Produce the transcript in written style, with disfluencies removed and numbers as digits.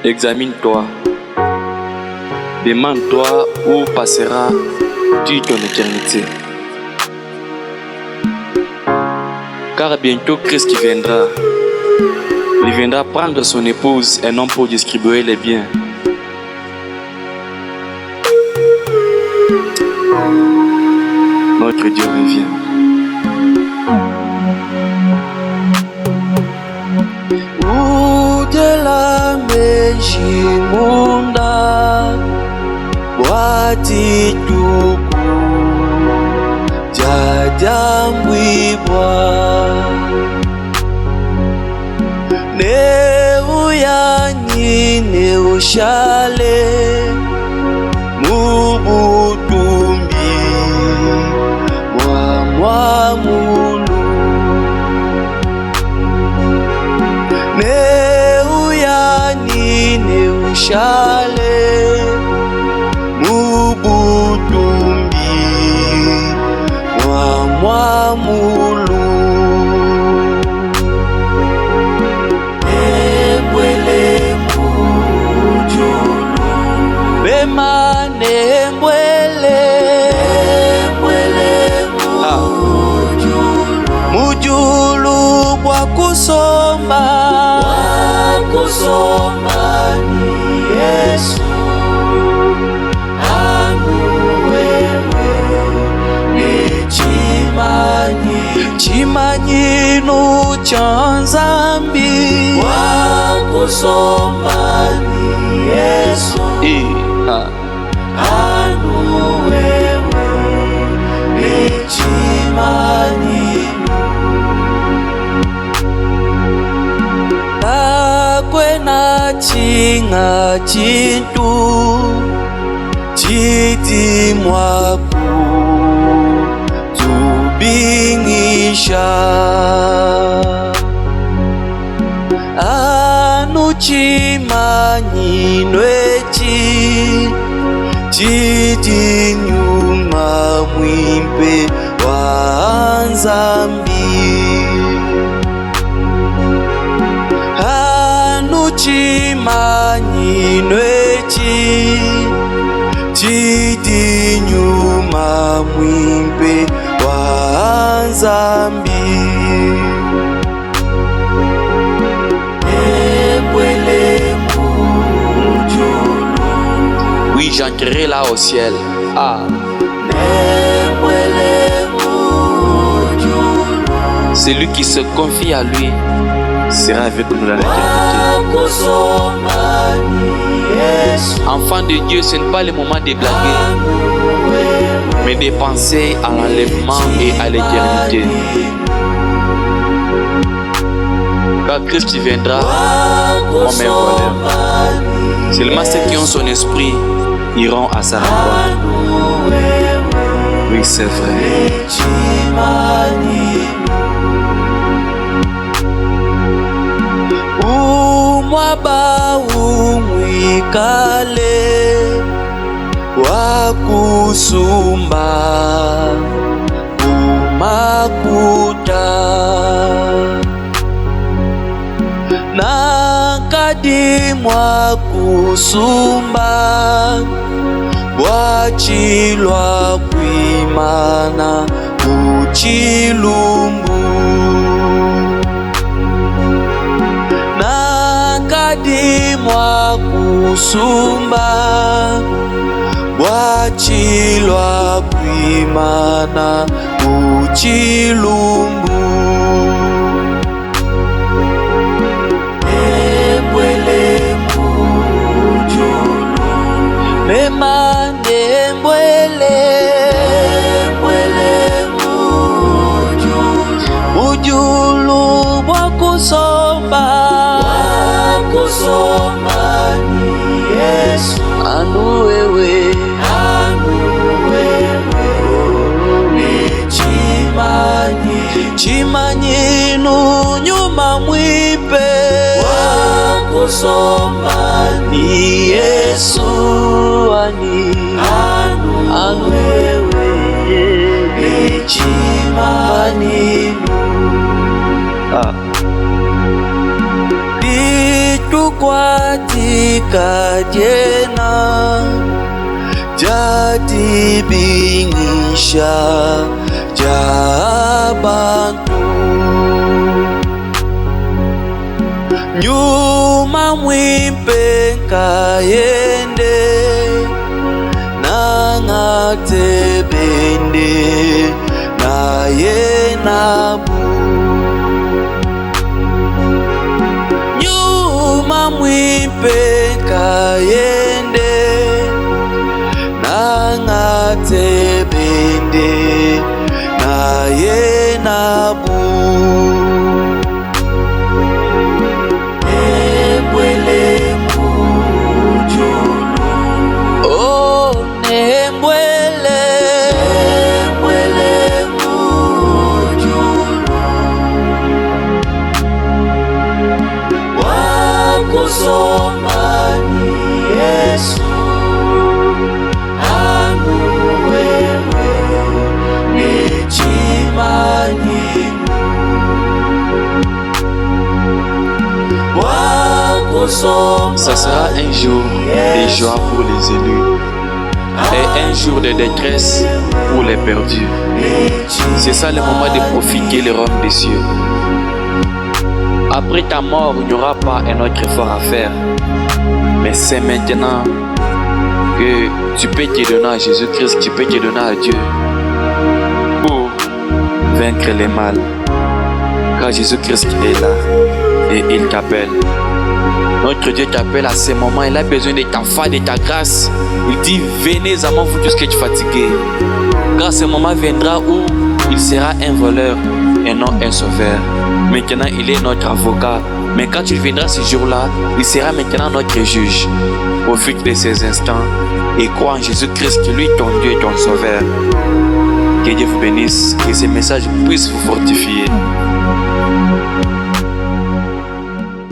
Examine-toi. Demande-toi où passeras-tu ton éternité. Car bientôt Christ qui viendra. Il viendra prendre son épouse et non pour distribuer les biens. Notre Dieu revient. Udela mejimunda wati tuku jajambwibwa neuyanyi neushale mubutumbi mwamulu neuyanyi neushale mubutumbi mwamulu ebwele mujulu bemane mbwele mujulu bwakusomba ni Yesu anu wewe ni chimanyinu chanzambi wakusomba ni Yesu anu wewe ni chimanyinu takwena chinga chintu chiti mwaku tubingisha anu chimanyinwechi chiti nyuma mwimpe wanzambi anu chimanyinwechi chiti nyuma mwimpe wanzambi ebwele mujulu. Oui, j'entrerai là au ciel. Celui qui se confie à lui sera avec nous dans l'éternité. Enfant de Dieu, ce n'est pas le moment de blaguer, mais de penser à l'enlèvement et à l'éternité. Quand Christ viendra, on met voleur. Seulement ceux qui ont son esprit iront à sa rencontre. Oui, c'est vrai. Umwaba umwikale wakusumba umakuta nakadi mwakusumba bwachilwa kwimana uchilumbu nakadi mwakusumba bwachilwa kwimana uchilumbu ebwele mujulu memane mbwele mujulu bwakusomba ni Yesu anu wewe ni chimanyinu nyuma mwipe wakusomba ni Yesu anu wewe ni chimanyinu kwatika jena jadibingisha jabantu nyuma mwimpenka yende nangatebende na yenabu nyuma mwimpenka yende nangatebende na yenabu Somani Yesu anu wewe nichimani Ça sera un jour de joie pour les élus et un jour de détresse pour les perdus. C'est ça le moment de profiter le royaume des cieux. Après ta mort, il n'y aura pas un autre effort à faire. Mais c'est maintenant que tu peux te donner à Jésus-Christ, tu peux te donner à Dieu pour vaincre le mal. Car Jésus-Christ est là et il t'appelle. Notre Dieu t'appelle à ce moment, il a besoin de ta foi, de ta grâce. Il dit, venez à moi, vous tous qui êtes fatigués. Car ce moment viendra où il sera un voleur et non un sauveur. Maintenant, il est notre avocat. Mais quand il viendra ce jour-là, il sera maintenant notre juge. Profite de ces instants et crois en Jésus-Christ, lui, ton Dieu et ton sauveur. Que Dieu vous bénisse, que ces messages puissent vous fortifier.